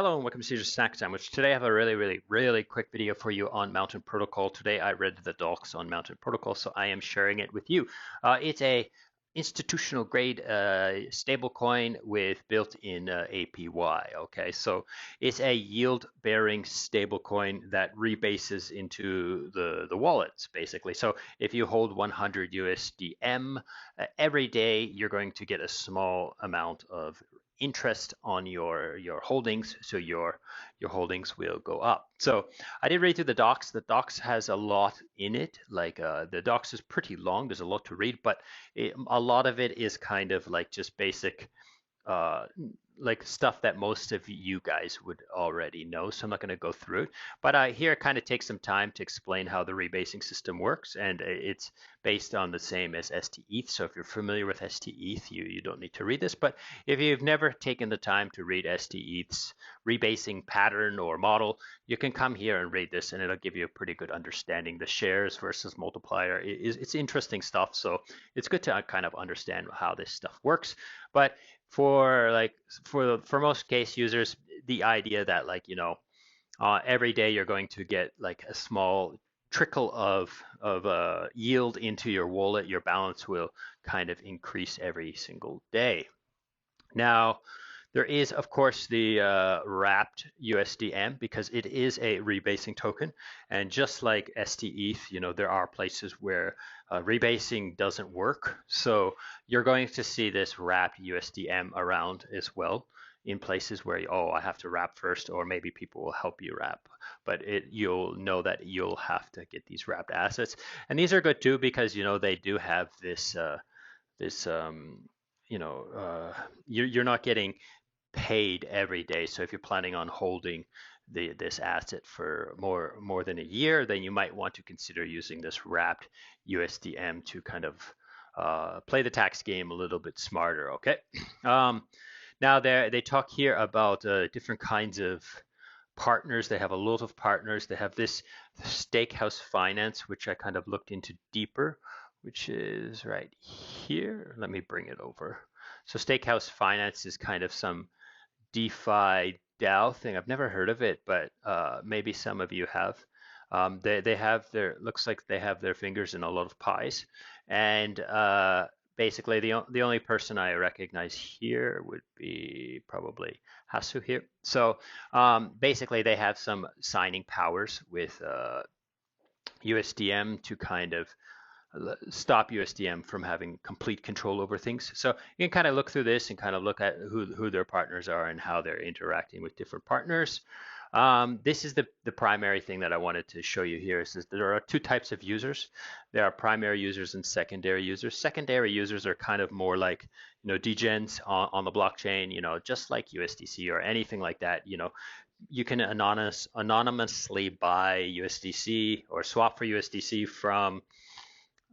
Hello and welcome to your Snack Sandwich. Today I have a really quick video for you on Mountain Protocol. Today I read the docs on Mountain Protocol, so I am sharing it with you. It's a institutional grade stablecoin with built-in APY. Okay, so it's a yield-bearing stablecoin that rebases into the wallets basically. So if you hold 100 USDM every day, you're going to get a small amount of interest on your holdings, so your holdings will go up. So I did read through the docs. The docs has a lot in it. Like the docs is pretty long. There's a lot to read, but a lot of it is kind of like just basic uh, like stuff that most of you guys would already know, so I'm not going to go through it. But here it kind of takes some time to explain how the rebasing system works, and it's based on the same as STETH. So if you're familiar with STETH, you don't need to read this. But if you've never taken the time to read STETH's rebasing pattern or model, you can come here and read this, and it'll give you a pretty good understanding. The shares versus multiplier it's interesting stuff. So it's good to kind of understand how this stuff works. But for most case users, the idea that every day you're going to get like a small trickle of yield into your wallet, your balance will kind of increase every single day. Now, there is, of course, the wrapped USDM because it is a rebasing token. And just like STETH, there are places where rebasing doesn't work. So you're going to see this wrapped USDM around as well in places where, oh, I have to wrap first, or maybe people will help you wrap. But you'll know that you'll have to get these wrapped assets. And these are good too because, they do have this you're not getting paid every day. So if you're planning on holding this asset for more than a year, then you might want to consider using this wrapped USDM to kind of play the tax game a little bit smarter. Okay. Now they talk here about different kinds of partners. They have a lot of partners. They have this Steakhouse Finance, which I kind of looked into deeper, which is right here. Let me bring it over. So Steakhouse Finance is kind of some DeFi DAO thing. I've never heard of it, but maybe some of you have. They have looks like they have their fingers in a lot of pies, and basically the only person I recognize here would be probably Hasu here. So basically they have some signing powers with USDM to kind of stop USDM from having complete control over things. So you can kind of look through this and kind of look at who their partners are and how they're interacting with different partners. This is the primary thing that I wanted to show you here is that there are two types of users. There are primary users and secondary users. Secondary users are kind of more like, degens on the blockchain, just like USDC or anything like that. You can anonymously buy USDC or swap for USDC from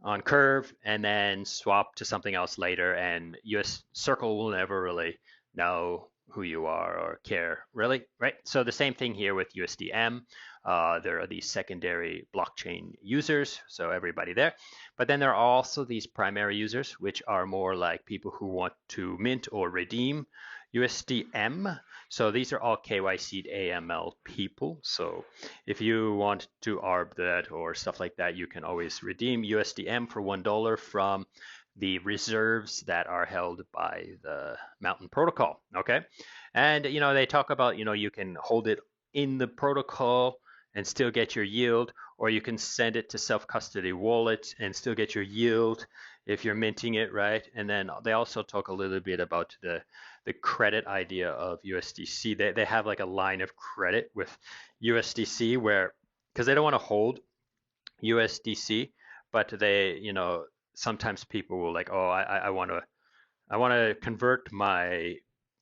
on Curve and then swap to something else later, and US Circle will never really know who you are or care, really, right? So the same thing here with USDM. There are these secondary blockchain users, so everybody there. But then there are also these primary users, which are more like people who want to mint or redeem USDM. So these are all KYC'd AML people. So if you want to ARB that or stuff like that, you can always redeem USDM for $1 from the reserves that are held by the Mountain Protocol. Okay. And, they talk about, you can hold it in the protocol and still get your yield, or you can send it to self-custody wallet and still get your yield if you're minting it, right? And then they also talk a little bit about the credit idea of USDC. They have like a line of credit with USDC where, because they don't want to hold USDC, but they, sometimes people will like, oh, I want to convert my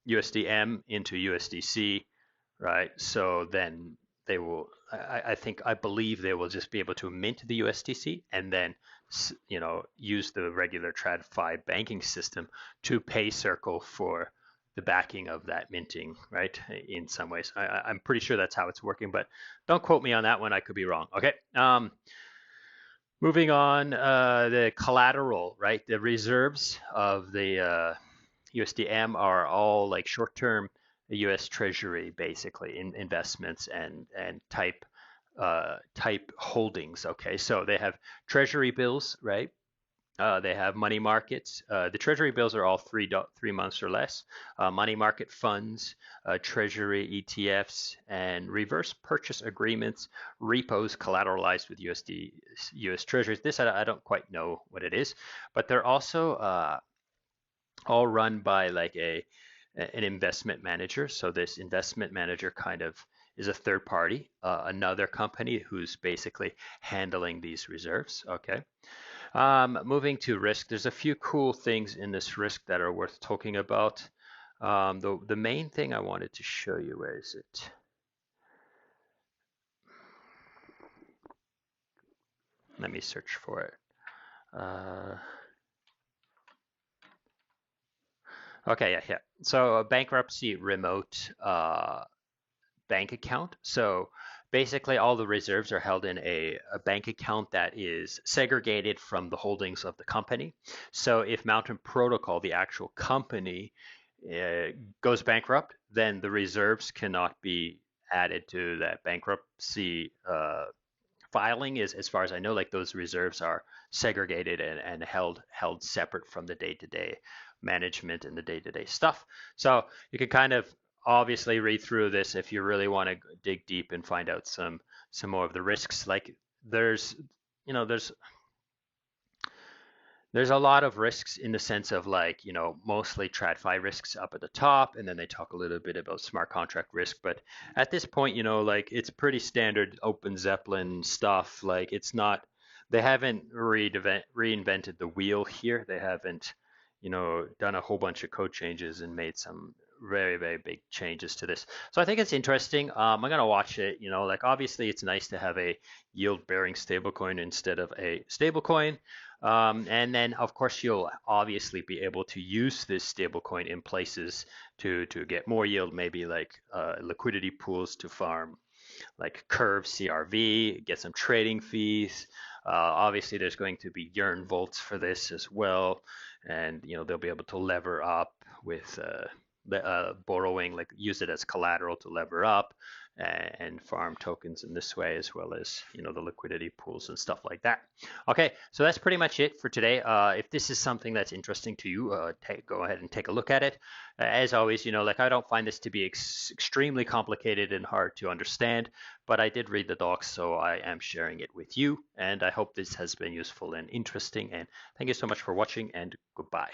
USDM into USDC, right? So then they will, I believe they will just be able to mint the USDC and then, use the regular TradFi banking system to pay Circle for the backing of that minting, right? In some ways, I'm pretty sure that's how it's working, but don't quote me on that one. I could be wrong. Okay. Moving on, the collateral, right? The reserves of the USDM are all like short-term U.S. Treasury, basically in investments and type holdings. Okay, so they have Treasury bills, right? They have money markets. The Treasury bills are all 3 months or less. Money market funds, Treasury ETFs, and reverse purchase agreements, repos collateralized with U.S. Treasuries. This I don't quite know what it is, but they're also all run by like an investment manager. So this investment manager kind of is a third party, another company who's basically handling these reserves. Okay. Moving to risk, there's a few cool things in this risk that are worth talking about. The main thing I wanted to show you, where is it? Let me search for it. Okay, yeah. So a bankruptcy remote bank account. So basically all the reserves are held in a bank account that is segregated from the holdings of the company. So if Mountain Protocol, the actual company, goes bankrupt, then the reserves cannot be added to that bankruptcy filing. Is as far as I know, like those reserves are segregated and held separate from the day-to-day management and the day-to-day stuff. So you can kind of obviously read through this if you really want to dig deep and find out some more of the risks. Like there's you know there's a lot of risks in the sense of like, mostly TradFi risks up at the top, and then they talk a little bit about smart contract risk. But at this point, like it's pretty standard Open Zeppelin stuff. Like it's not, they haven't reinvented the wheel here. They haven't, done a whole bunch of code changes and made some very, very big changes to this. So I think it's interesting. I'm gonna watch it. Like obviously it's nice to have a yield-bearing stablecoin instead of a stablecoin. And then, of course, you'll obviously be able to use this stablecoin in places to get more yield, maybe like liquidity pools to farm like Curve CRV, get some trading fees. Obviously, there's going to be Yearn Volts for this as well, and they'll be able to lever up with borrowing, like use it as collateral to lever up and farm tokens in this way, as well as the liquidity pools and stuff like that. Okay, so that's pretty much it for today. If this is something that's interesting to you, go ahead and take a look at it. As always, like I don't find this to be extremely complicated and hard to understand, but I did read the docs, so I am sharing it with you, and I hope this has been useful and interesting. And thank you so much for watching, and goodbye.